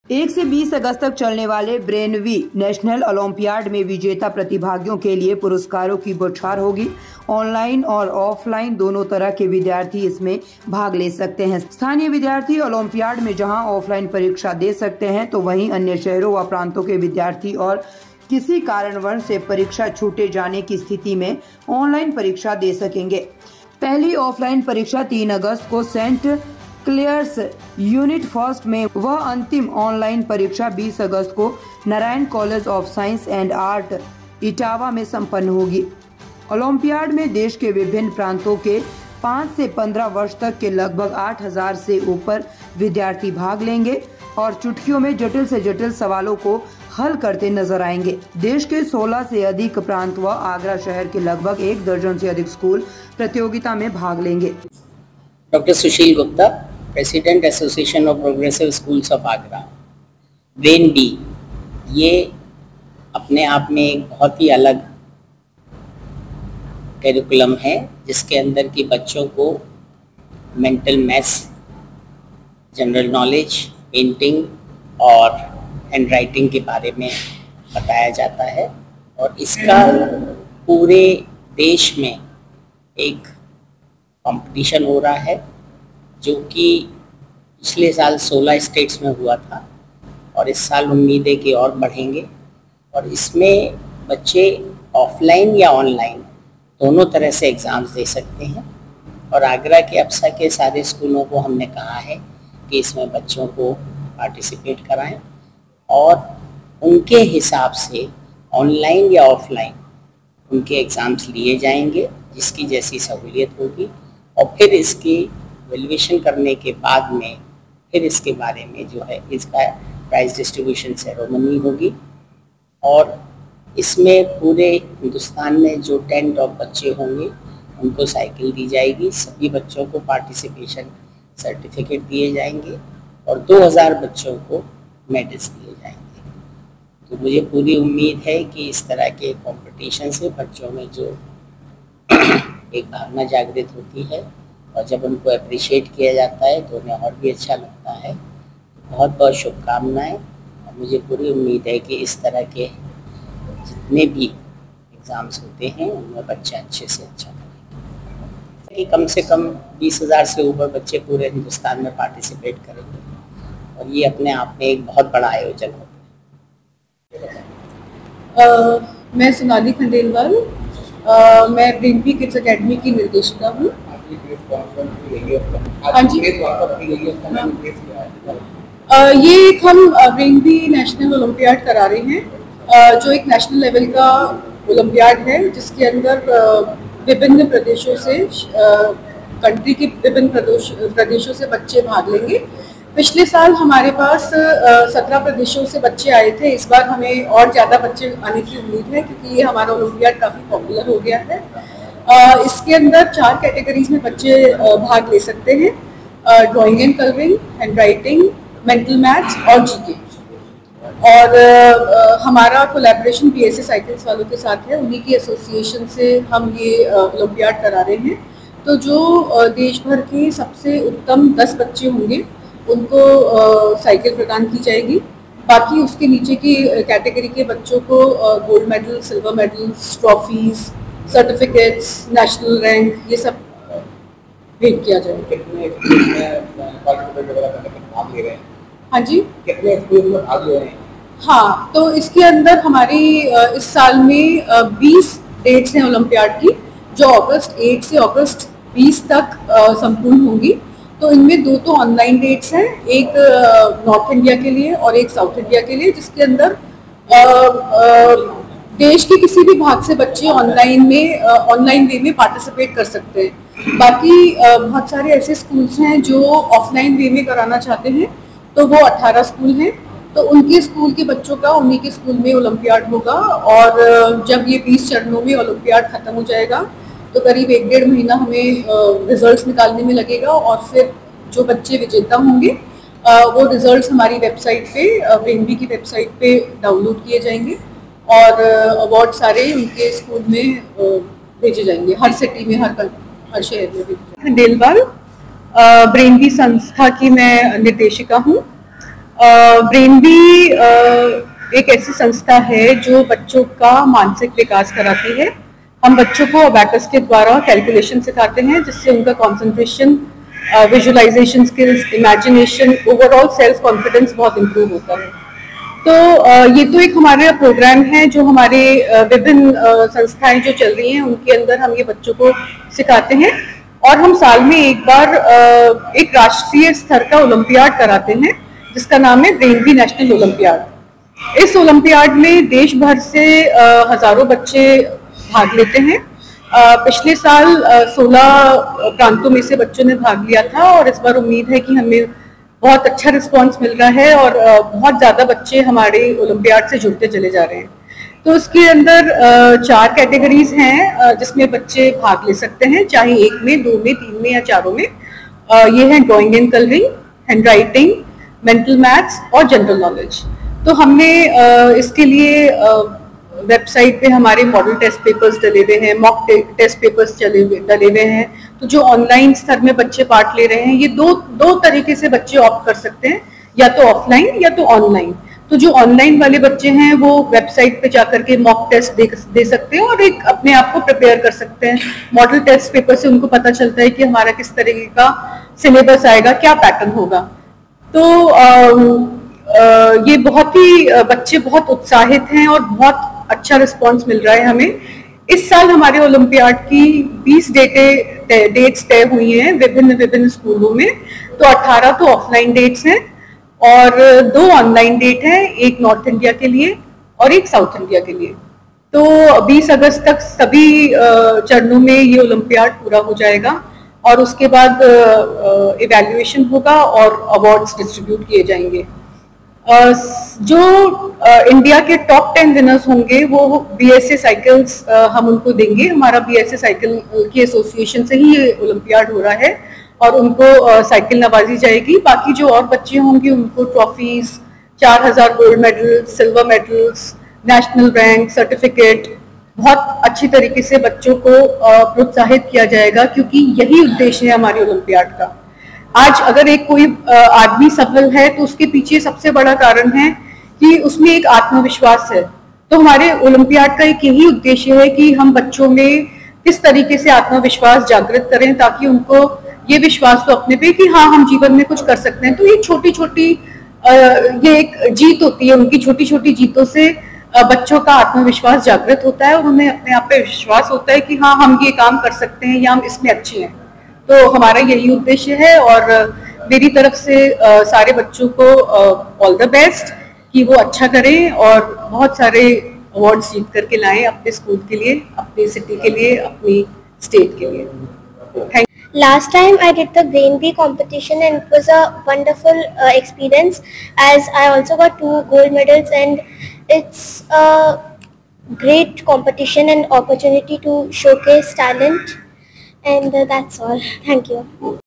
1 से 20 अगस्त तक चलने वाले ब्रेनवी नेशनल ओलंपियाड में विजेता प्रतिभागियों के लिए पुरस्कारों की बौछार होगी। ऑनलाइन और ऑफलाइन दोनों तरह के विद्यार्थी इसमें भाग ले सकते हैं। स्थानीय विद्यार्थी ओलंपियाड में जहां ऑफलाइन परीक्षा दे सकते हैं, तो वहीं अन्य शहरों व प्रांतों के विद्यार्थी और किसी कारणवश से परीक्षा छूटे जाने की स्थिति में ऑनलाइन परीक्षा दे सकेंगे। पहली ऑफलाइन परीक्षा 3 अगस्त को सेंट क्लेयर्स यूनिट फर्स्ट में व अंतिम ऑनलाइन परीक्षा 20 अगस्त को Narayan college of science and art Etawah में संपन्न होगी। ओलंपियाड में देश के विभिन्न प्रांतों के 5 से 15 वर्ष तक के लगभग 8000 से ऊपर विद्यार्थी भाग लेंगे और चुटकियों में जटिल से जटिल सवालों को हल करते नजर आएंगे। देश के 16 से अधिक प्रांत व आगरा शहर के लगभग 1 दर्जन से अधिक स्कूल प्रतियोगिता में भाग लेंगे। Doctor Sushil Gupta, president association of progressive schools of Agra. Brain bee ये अपने आप में एक बहुत ही अलग करिकुलम है, जिसके अंदर की बच्चों को mental maths, general knowledge, painting और हैंड राइटिंग के बारे में बताया जाता है। और इसका पूरे देश में एक कंपटीशन हो रहा है, जो कि पिछले साल 16 स्टेट्स में हुआ था और इस साल उम्मीद है कि और बढ़ेंगे। और इसमें बच्चे ऑफलाइन या ऑनलाइन दोनों तरह से एग्ज़ाम्स दे सकते हैं। और आगरा के अप्सा के सारे स्कूलों को हमने कहा है कि इसमें बच्चों को पार्टिसिपेट कराएं और उनके हिसाब से ऑनलाइन या ऑफलाइन उनके एग्ज़ाम्स लिए जाएंगे, जिसकी जैसी सहूलियत होगी। और फिर इसकी वैल्यूएशन करने के बाद में फिर इसके बारे में जो है इसका प्राइज डिस्ट्रीब्यूशन सेरेमनी होगी। और इसमें पूरे हिंदुस्तान में जो 10 टॉप बच्चे होंगे उनको साइकिल दी जाएगी। सभी बच्चों को पार्टिसिपेशन सर्टिफिकेट दिए जाएंगे और 2000 बच्चों को मेडल्स दिए जाएंगे। तो मुझे पूरी उम्मीद है कि इस तरह के कंपटीशन से बच्चों में जो एक भावना जागृत होती है और जब उनको अप्रिशिएट किया जाता है तो उन्हें और भी अच्छा लगता है। बहुत बहुत शुभकामनाएं। और मुझे पूरी उम्मीद है कि इस तरह के जितने भी एग्ज़ाम्स होते हैं उनमें बच्चे अच्छे से अच्छा करेंगे। कि कम से कम 20,000 से ऊपर बच्चे पूरे हिंदुस्तान में पार्टिसिपेट करेंगे और ये अपने आप में एक बहुत बड़ा आयोजन होता है। मैं सोनाली खंडेलवाल, मैं ब्रेन बी किड्स अकेडमी की निर्देशिका हूँ। हाँ जी, ये एक हम ब्रेन बी नेशनल ओलंपियाड करा रहे हैं, जो एक नेशनल लेवल का ओलंपियाड है, जिसके अंदर विभिन्न प्रदेशों से कंट्री के विभिन्न प्रदेशों से बच्चे भाग लेंगे। पिछले साल हमारे पास 17 प्रदेशों से बच्चे आए थे। इस बार हमें और ज़्यादा बच्चे आने की उम्मीद है, क्योंकि ये हमारा ओलंपियाड काफ़ी पॉपुलर हो गया है। इसके अंदर 4 कैटेगरीज में बच्चे भाग ले सकते हैं: drawing and colouring, hand writing, mental maths और जीके। और हमारा कोलैबोरेशन बीएसए साइकिल्स वालों के साथ है, उन्हीं की एसोसिएशन से हम ये ओलंपियाड करा रहे हैं। तो जो देश भर के सबसे उत्तम 10 बच्चे होंगे उनको साइकिल प्रदान की जाएगी। बाकी उसके नीचे की कैटेगरी के बच्चों को gold medal, silver medals, trophies, certificates, national rank, ये सब भेंट किया जाएगा। हाँ जी, कितने स्कूल में भाग ले रहे हैं? हाँ, तो इसके अंदर हमारी इस साल में 20 डेट्स हैं ओलंपियाड की, जो अगस्त 8 से अगस्त 20 तक संपूर्ण होंगी। तो इनमें 2 तो ऑनलाइन डेट्स हैं, एक नॉर्थ इंडिया के लिए और एक साउथ इंडिया के लिए, जिसके अंदर देश के किसी भी भाग से बच्चे ऑनलाइन वे में पार्टिसिपेट कर सकते हैं। बाकी बहुत सारे ऐसे स्कूल्स हैं जो ऑफलाइन वे में कराना चाहते हैं, तो वो 18 स्कूल हैं। तो उनके स्कूल के बच्चों का उन्हीं के स्कूल में ओलंपियाड होगा। और जब ये 20 चरणों में ओलंपियाड खत्म हो जाएगा तो करीब 1-1.5 महीना हमें रिजल्ट्स निकालने में लगेगा। और फिर जो बच्चे विजेता होंगे वो रिजल्ट्स हमारी वेबसाइट पे, ब्रेन बी की वेबसाइट पे डाउनलोड किए जाएंगे और अवार्ड सारे उनके स्कूल में भेजे जाएंगे, हर सिटी में, हर शहर में। खंडेलवाल, ब्रेन बी संस्था की मैं निर्देशिका हूँ। ब्रेनवी एक ऐसी संस्था है जो बच्चों का मानसिक विकास कराती है। हम बच्चों को अबैकस के द्वारा कैलकुलेशन सिखाते हैं, जिससे उनका concentration, visualisation skills, imagination, overall self confidence बहुत इम्प्रूव होता है। तो ये तो एक हमारा प्रोग्राम है जो हमारे विभिन्न संस्थाएं जो चल रही हैं उनके अंदर हम ये बच्चों को सिखाते हैं। और हम साल में एक बार एक राष्ट्रीय स्तर का ओलंपियाड कराते हैं जिसका नाम है ब्रेनवी नेशनल ओलंपियाड। इस ओलंपियाड में देश भर से हजारों बच्चे भाग लेते हैं। पिछले साल 16 प्रांतों में से बच्चों ने भाग लिया था और इस बार उम्मीद है कि हमें बहुत अच्छा रिस्पांस मिल रहा है और बहुत ज़्यादा बच्चे हमारे ओलंपियाड से जुड़ते चले जा रहे हैं। तो उसके अंदर 4 कैटेगरीज हैं जिसमें बच्चे भाग ले सकते हैं, चाहे 1 में, 2 में, 3 में या 4 में। ये हैं drawing and colouring, hand writing, mental maths और जनरल नॉलेज। तो हमने इसके लिए वेबसाइट पे हमारे मॉडल टेस्ट पेपर्स डले हुए हैं, मॉक टेस्ट पेपर्स डले हुए हैं। तो जो ऑनलाइन स्तर में बच्चे पार्ट ले रहे हैं, ये दो तरीके से बच्चे ऑप्ट कर सकते हैं, या तो ऑफलाइन या तो ऑनलाइन। तो जो ऑनलाइन वाले बच्चे हैं वो वेबसाइट पे जाकर के मॉक टेस्ट दे सकते हैं और एक अपने आप को प्रिपेयर कर सकते हैं। मॉडल टेस्ट पेपर से उनको पता चलता है कि हमारा किस तरीके का सिलेबस आएगा, क्या पैटर्न होगा। तो ये बहुत ही बच्चे बहुत उत्साहित हैं और बहुत अच्छा रिस्पांस मिल रहा है हमें। इस साल हमारे ओलंपियाड की 20 डेट्स तय हुई हैं विभिन्न स्कूलों में। तो 18 तो ऑफलाइन डेट्स हैं और 2 ऑनलाइन डेट हैं, एक नॉर्थ इंडिया के लिए और एक साउथ इंडिया के लिए। तो 20 अगस्त तक सभी चरणों में ये ओलंपियाड पूरा हो जाएगा और उसके बाद इवैल्यूएशन होगा और अवार्ड्स डिस्ट्रीब्यूट किए जाएंगे। जो इंडिया के टॉप 10 विनर्स होंगे वो BSA साइकिल्स हम उनको देंगे। हमारा BSA साइकिल की एसोसिएशन से ही ये ओलंपियाड हो रहा है और उनको साइकिल नवाजी जाएगी। बाकी जो और बच्चे होंगे उनको trophies, 4000 gold medal, silver medals, national rank, certificate, बहुत अच्छी तरीके से बच्चों को प्रोत्साहित किया जाएगा, क्योंकि यही उद्देश्य है हमारे ओलंपियाड का। आज अगर एक कोई आदमी सफल है तो उसके पीछे सबसे बड़ा कारण है कि उसमें एक आत्मविश्वास है। तो हमारे ओलंपियाड का एक यही उद्देश्य है कि हम बच्चों में किस तरीके से आत्मविश्वास जागृत करें ताकि उनको ये विश्वास हो अपने पे कि हाँ, हम जीवन में कुछ कर सकते हैं। तो ये छोटी छोटी ये एक जीत होती है, उनकी छोटी छोटी जीतों से बच्चों का आत्मविश्वास जागृत होता है और उन्हें अपने आप पे विश्वास होता है कि हाँ, हम ये काम कर सकते हैं या हम इसमें अच्छे हैं। तो हमारा यही उद्देश्य है और मेरी तरफ से सारे बच्चों को ऑल द बेस्ट कि वो अच्छा करें और बहुत सारे अवार्ड्स जीत करके लाएं अपने स्कूल के लिए, अपनी सिटी के लिए, अपनी स्टेट के लिए। Thank you. Last time I did the Brainbee competition and it was a wonderful experience, as I also got 2 gold medals, and it's a great competition and opportunity to showcase talent. And that's all. Thank you.